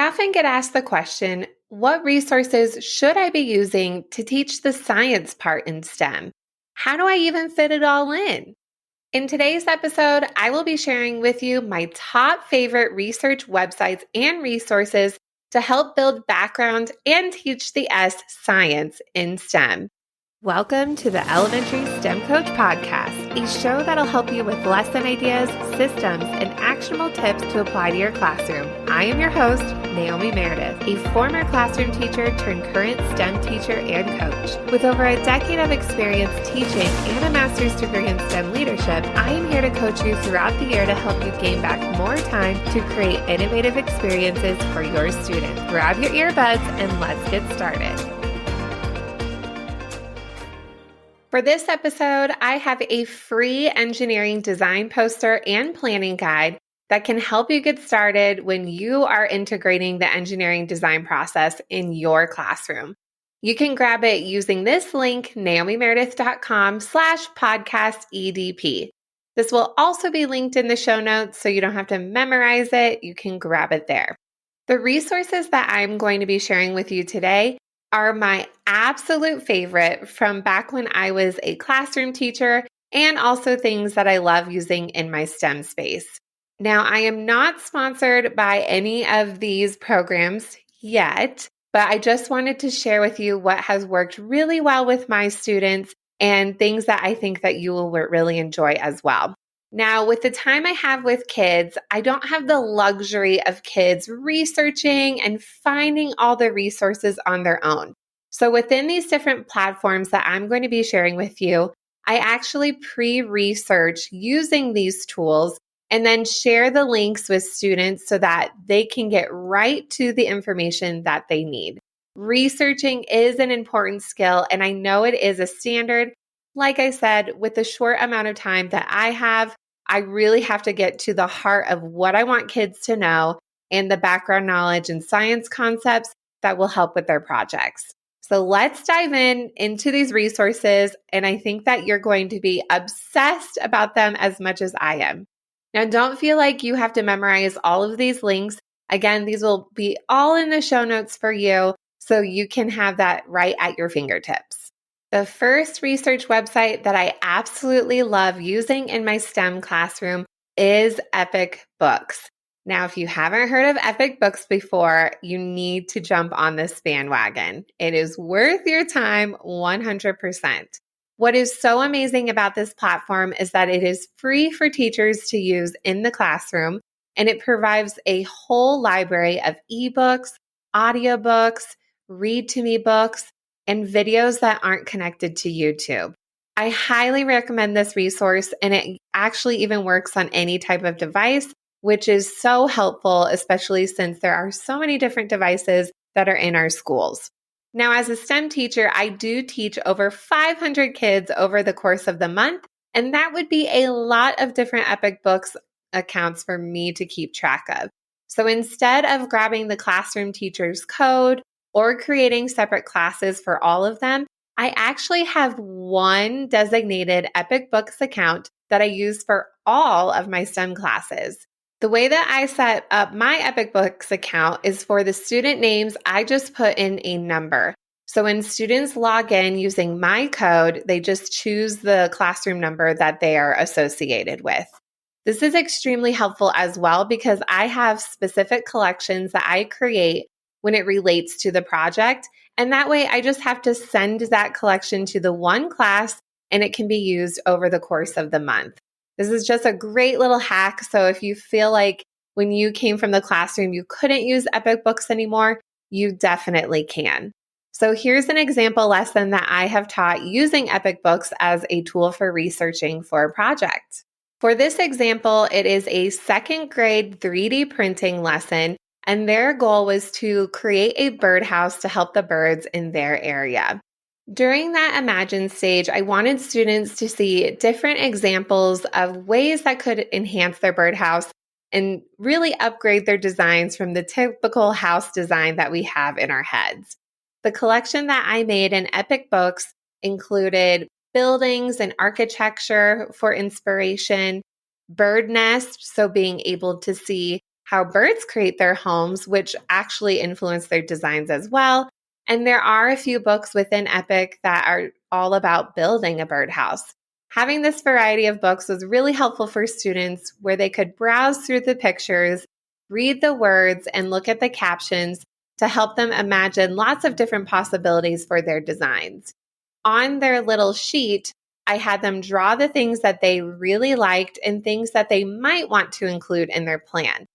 I often get asked the question, what resources should I be using to teach the science part in STEM? How do I even fit it all in? In today's episode, I will be sharing with you my top favorite research websites and resources to help build background and teach the S science in STEM. Welcome to the Elementary STEM Coach Podcast, a show that'll help you with lesson ideas, systems, and actionable tips to apply to your classroom. I am your host, Naomi Meredith, a former classroom teacher turned current STEM teacher and coach. With over a decade of experience teaching and a master's degree in STEM leadership, I am here to coach you throughout the year to help you gain back more time to create innovative experiences for your students. Grab your earbuds and let's get started. For this episode, I have a free engineering design poster and planning guide that can help you get started when you are integrating the engineering design process in your classroom. You can grab it using this link, naomimeredith.com/podcast EDP. This will also be linked in the show notes, so you don't have to memorize it. You can grab it there. The resources that I'm going to be sharing with you today are my absolute favorite from back when I was a classroom teacher, and also things that I love using in my STEM space. Now, I am not sponsored by any of these programs yet, but I just wanted to share with you what has worked really well with my students and things that I think that you will really enjoy as well. Now, with the time I have with kids, I don't have the luxury of kids researching and finding all the resources on their own. So within these different platforms that I'm going to be sharing with you, I actually pre-research using these tools and then share the links with students so that they can get right to the information that they need. Researching is an important skill, and I know it is a standard. Like I said, with the short amount of time that I have, I really have to get to the heart of what I want kids to know and the background knowledge and science concepts that will help with their projects. So let's dive into these resources, and I think that you're going to be obsessed about them as much as I am. Now, don't feel like you have to memorize all of these links. Again, these will be all in the show notes for you, so you can have that right at your fingertips. The first research website that I absolutely love using in my STEM classroom is Epic Books. Now, if you haven't heard of Epic Books before, you need to jump on this bandwagon. It is worth your time 100%. What is so amazing about this platform is that it is free for teachers to use in the classroom, and it provides a whole library of ebooks, audiobooks, read-to-me books, and videos that aren't connected to YouTube. I highly recommend this resource, and it actually even works on any type of device, which is so helpful, especially since there are so many different devices that are in our schools. Now, as a STEM teacher, I do teach over 500 kids over the course of the month, and that would be a lot of different Epic Books accounts for me to keep track of. So instead of grabbing the classroom teacher's code or creating separate classes for all of them, I actually have one designated Epic Books account that I use for all of my STEM classes. The way that I set up my Epic Books account is for the student names, I just put in a number. So when students log in using my code, they just choose the classroom number that they are associated with. This is extremely helpful as well because I have specific collections that I create when it relates to the project. And that way I just have to send that collection to the one class and it can be used over the course of the month. This is just a great little hack. So if you feel like when you came from the classroom, you couldn't use Epic Books anymore, you definitely can. So here's an example lesson that I have taught using Epic Books as a tool for researching for a project. For this example, it is a second grade 3D printing lesson, and their goal was to create a birdhouse to help the birds in their area. During that Imagine stage, I wanted students to see different examples of ways that could enhance their birdhouse and really upgrade their designs from the typical house design that we have in our heads. The collection that I made in Epic Books included buildings and architecture for inspiration, bird nests, so being able to see how birds create their homes, which actually influence their designs as well. And there are a few books within Epic that are all about building a birdhouse. Having this variety of books was really helpful for students where they could browse through the pictures, read the words, and look at the captions to help them imagine lots of different possibilities for their designs. On their little sheet, I had them draw the things that they really liked and things that they might want to include in their plan.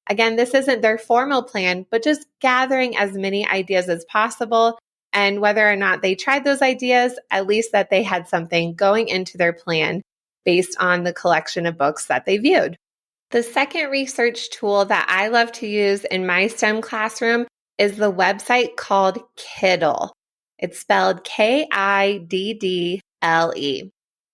Again, this isn't their formal plan, but just gathering as many ideas as possible. And whether or not they tried those ideas, at least that they had something going into their plan based on the collection of books that they viewed. The second research tool that I love to use in my STEM classroom is the website called Kiddle. It's spelled Kiddle.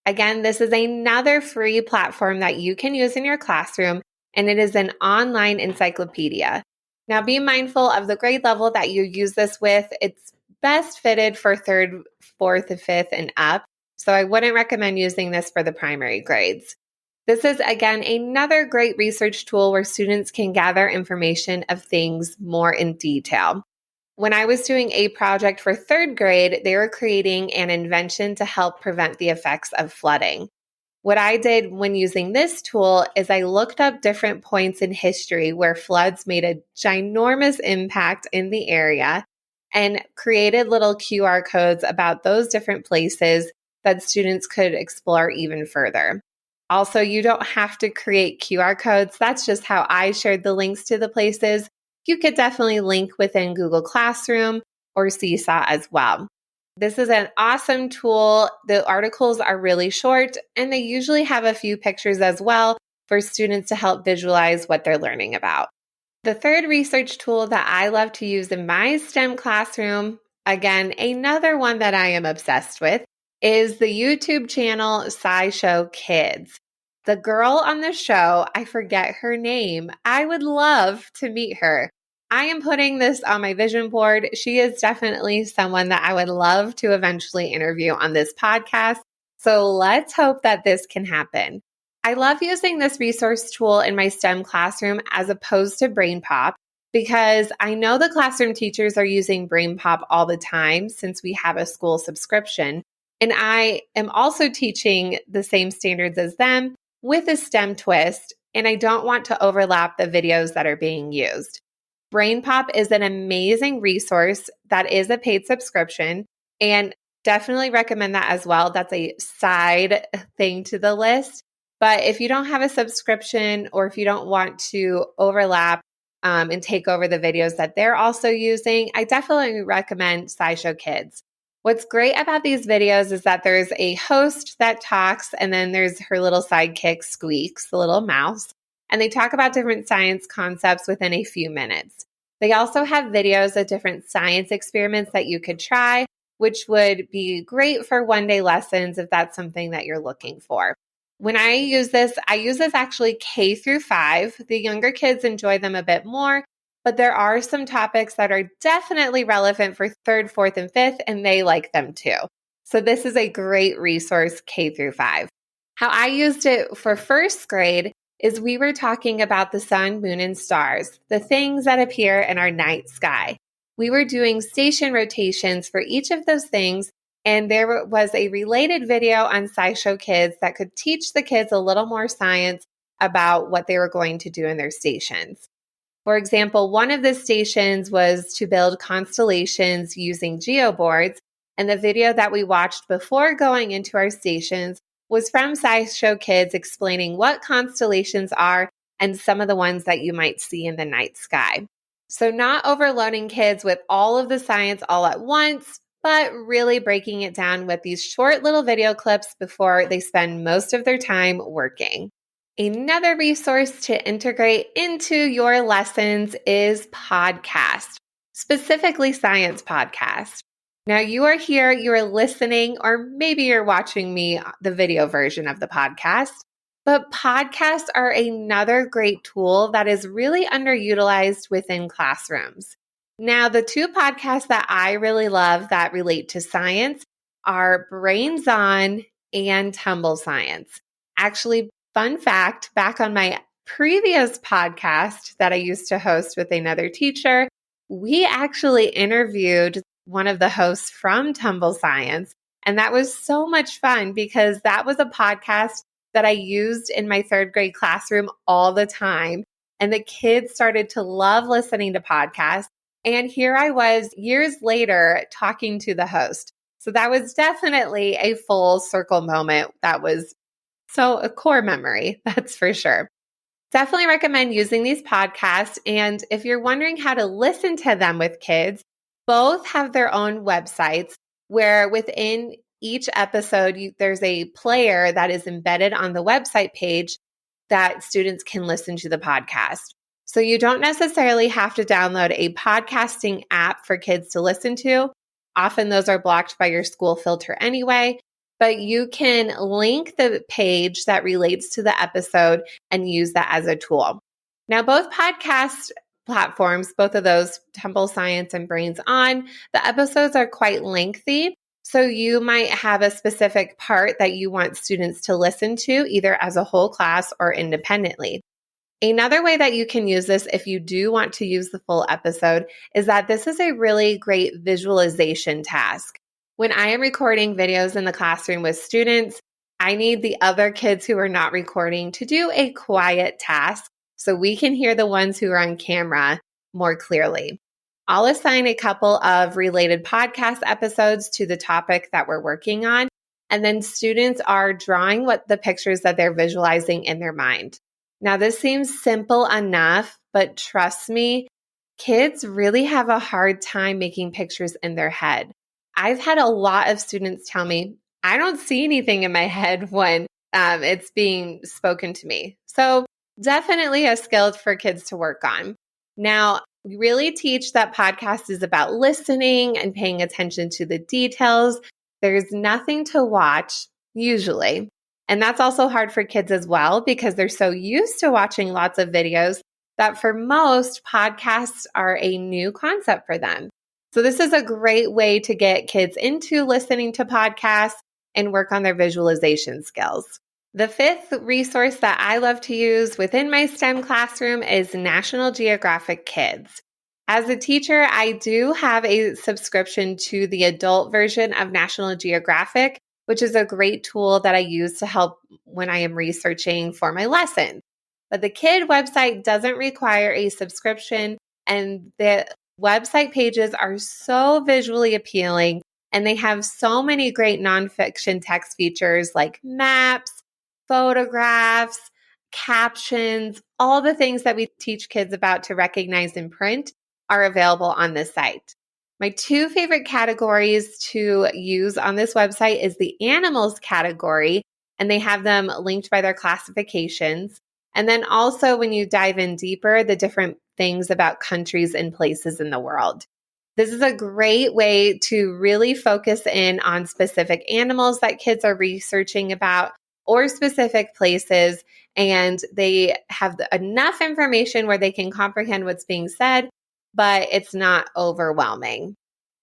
Again, this is another free platform that you can use in your classroom, and it is an online encyclopedia. Now, be mindful of the grade level that you use this with. It's best fitted for 3rd, 4th, and 5th, and up, so I wouldn't recommend using this for the primary grades. This is, again, another great research tool where students can gather information of things more in detail. When I was doing a project for 3rd grade, they were creating an invention to help prevent the effects of flooding. What I did when using this tool is I looked up different points in history where floods made a ginormous impact in the area and created little QR codes about those different places that students could explore even further. Also, you don't have to create QR codes. That's just how I shared the links to the places. You could definitely link within Google Classroom or Seesaw as well. This is an awesome tool. The articles are really short, and they usually have a few pictures as well for students to help visualize what they're learning about. The third research tool that I love to use in my STEM classroom, again, another one that I am obsessed with, is the YouTube channel SciShow Kids. The girl on the show, I forget her name. I would love to meet her. I am putting this on my vision board. She is definitely someone that I would love to eventually interview on this podcast. So let's hope that this can happen. I love using this resource tool in my STEM classroom as opposed to BrainPop because I know the classroom teachers are using BrainPop all the time since we have a school subscription. And I am also teaching the same standards as them with a STEM twist, and I don't want to overlap the videos that are being used. BrainPop is an amazing resource that is a paid subscription, and definitely recommend that as well. That's a side thing to the list. But if you don't have a subscription or if you don't want to overlap and take over the videos that they're also using, I definitely recommend SciShow Kids. What's great about these videos is that there's a host that talks, and then there's her little sidekick, Squeaks, the little mouse, and they talk about different science concepts within a few minutes. They also have videos of different science experiments that you could try, which would be great for one-day lessons if that's something that you're looking for. When I use this actually K through 5. The younger kids enjoy them a bit more, but there are some topics that are definitely relevant for 3rd, 4th, and 5th, and they like them too. So this is a great resource, K through 5. How I used it for 1st grade is we were talking about the sun, moon, and stars, the things that appear in our night sky. We were doing station rotations for each of those things, and there was a related video on SciShow Kids that could teach the kids a little more science about what they were going to do in their stations. For example, one of the stations was to build constellations using geoboards, and the video that we watched before going into our stations was from SciShow Kids explaining what constellations are and some of the ones that you might see in the night sky. So not overloading kids with all of the science all at once, but really breaking it down with these short little video clips before they spend most of their time working. Another resource to integrate into your lessons is podcast, specifically science podcast. Now you are here, you are listening, or maybe you're watching me, the video version of the podcast, but podcasts are another great tool that is really underutilized within classrooms. Now, the 2 podcasts that I really love that relate to science are Brains On and Tumble Science. Actually, fun fact, back on my previous podcast that I used to host with another teacher, we actually interviewed one of the hosts from Tumble Science. And that was so much fun because that was a podcast that I used in my third grade classroom all the time. And the kids started to love listening to podcasts. And here I was years later talking to the host. So that was definitely a full circle moment. That was a core memory, that's for sure. Definitely recommend using these podcasts. And if you're wondering how to listen to them with kids, both have their own websites where within each episode, there's a player that is embedded on the website page that students can listen to the podcast. So you don't necessarily have to download a podcasting app for kids to listen to. Often those are blocked by your school filter anyway, but you can link the page that relates to the episode and use that as a tool. Now, both podcast platforms, both of those, Tumble Science and Brains On, the episodes are quite lengthy. So you might have a specific part that you want students to listen to, either as a whole class or independently. Another way that you can use this if you do want to use the full episode is that this is a really great visualization task. When I am recording videos in the classroom with students, I need the other kids who are not recording to do a quiet task so we can hear the ones who are on camera more clearly. I'll assign a couple of related podcast episodes to the topic that we're working on, and then students are drawing the pictures that they're visualizing in their mind. Now, this seems simple enough, but trust me, kids really have a hard time making pictures in their head. I've had a lot of students tell me, I don't see anything in my head when it's being spoken to me. So definitely a skill for kids to work on. Now, we really teach that podcast is about listening and paying attention to the details. There's nothing to watch, usually. And that's also hard for kids as well because they're so used to watching lots of videos that for most, podcasts are a new concept for them. So this is a great way to get kids into listening to podcasts and work on their visualization skills. The fifth resource that I love to use within my STEM classroom is National Geographic Kids. As a teacher, I do have a subscription to the adult version of National Geographic, which is a great tool that I use to help when I am researching for my lessons. But the kid website doesn't require a subscription, and the website pages are so visually appealing, and they have so many great nonfiction text features like maps, photographs, captions, all the things that we teach kids about to recognize in print are available on this site. My two favorite categories to use on this website is the animals category, and they have them linked by their classifications. And then also when you dive in deeper, the different things about countries and places in the world. This is a great way to really focus in on specific animals that kids are researching about or specific places, and they have enough information where they can comprehend what's being said, but it's not overwhelming.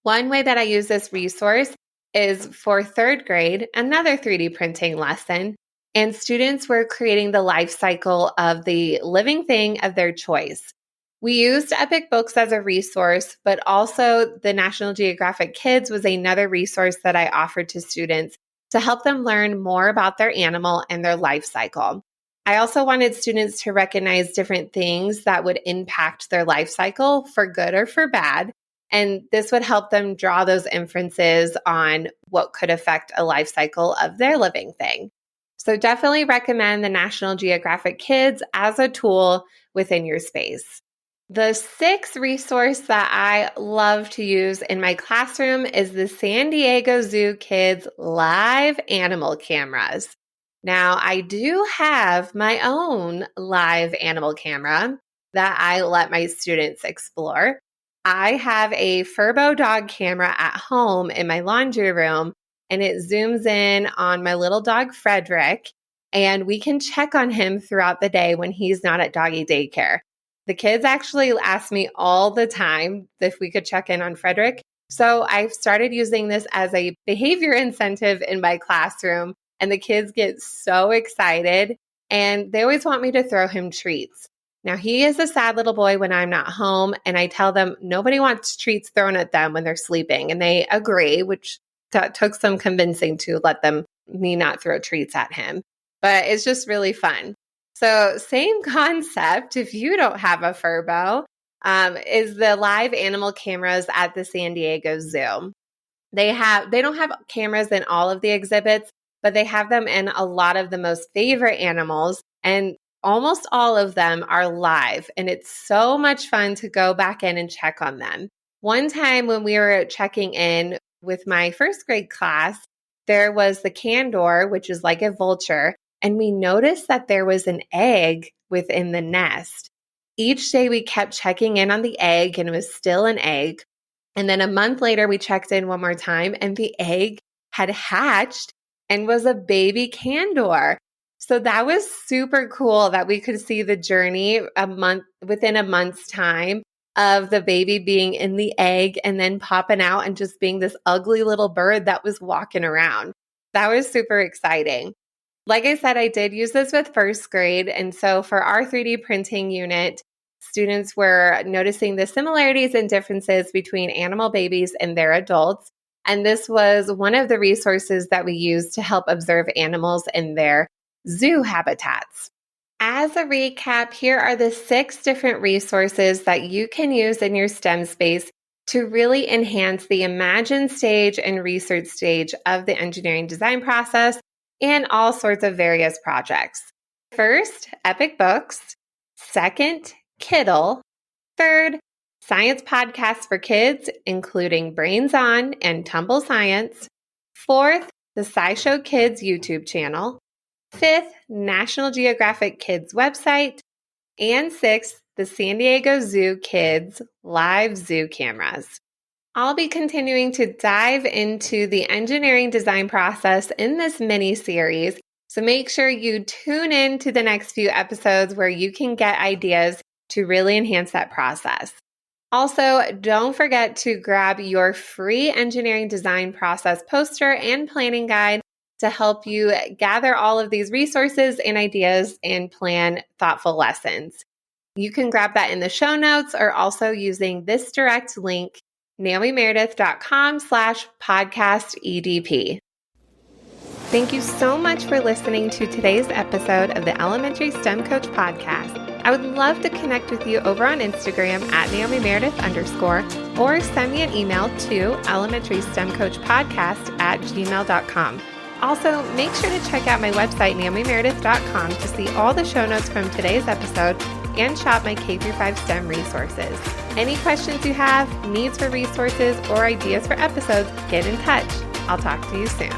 One way that I use this resource is for third grade, another 3D printing lesson, and students were creating the life cycle of the living thing of their choice. We used Epic Books as a resource, but also the National Geographic Kids was another resource that I offered to students to help them learn more about their animal and their life cycle. I also wanted students to recognize different things that would impact their life cycle for good or for bad. And this would help them draw those inferences on what could affect a life cycle of their living thing. So definitely recommend the National Geographic Kids as a tool within your space. The sixth resource that I love to use in my classroom is the San Diego Zoo Kids live animal cameras. Now, I do have my own live animal camera that I let my students explore. I have a Furbo dog camera at home in my laundry room, and it zooms in on my little dog, Frederick, and we can check on him throughout the day when he's not at doggy daycare. The kids actually ask me all the time if we could check in on Frederick. So I've started using this as a behavior incentive in my classroom, and the kids get so excited. and they always want me to throw him treats. Now, he is a sad little boy when I'm not home, and I tell them nobody wants treats thrown at them when they're sleeping, and they agree, which took some convincing to let me not throw treats at him. But it's just really fun. So same concept, if you don't have a Furbo, is the live animal cameras at the San Diego Zoo. They don't have cameras in all of the exhibits, but they have them in a lot of the most favorite animals, and almost all of them are live. And it's so much fun to go back in and check on them. One time when we were checking in with my first grade class, there was the Condor, which is like a vulture, and we noticed that there was an egg within the nest. Each day we kept checking in on the egg, and it was still an egg. And then a month later, we checked in one more time, and the egg had hatched and was a baby Condor. So that was super cool that we could see the journey within a month's time of the baby being in the egg and then popping out and just being this ugly little bird that was walking around. That was super exciting. Like I said, I did use this with first grade. And so for our 3D printing unit, students were noticing the similarities and differences between animal babies and their adults. And this was one of the resources that we used to help observe animals in their zoo habitats. As a recap, here are the 6 different resources that you can use in your STEM space to really enhance the imagine stage and research stage of the engineering design process and all sorts of various projects. First, Epic Books. Second, Kiddle. Third, science podcasts for kids, including Brains On and Tumble Science. Fourth, the SciShow Kids YouTube channel. Fifth, National Geographic Kids website. And sixth, the San Diego Zoo Kids live zoo cameras. I'll be continuing to dive into the engineering design process in this mini series, so make sure you tune in to the next few episodes where you can get ideas to really enhance that process. Also, don't forget to grab your free engineering design process poster and planning guide to help you gather all of these resources and ideas and plan thoughtful lessons. You can grab that in the show notes or also using this direct link, naomimeredith.com/podcast EDP. Thank you so much for listening to today's episode of the Elementary STEM Coach Podcast. I would love to connect with you over on Instagram at @NaomiMeredith_ or send me an email to elementarystemcoachpodcast@gmail.com. Also, make sure to check out my website, naomimeredith.com, to see all the show notes from today's episode and shop my K-5 STEM resources. Any questions you have, needs for resources, or ideas for episodes, get in touch. I'll talk to you soon.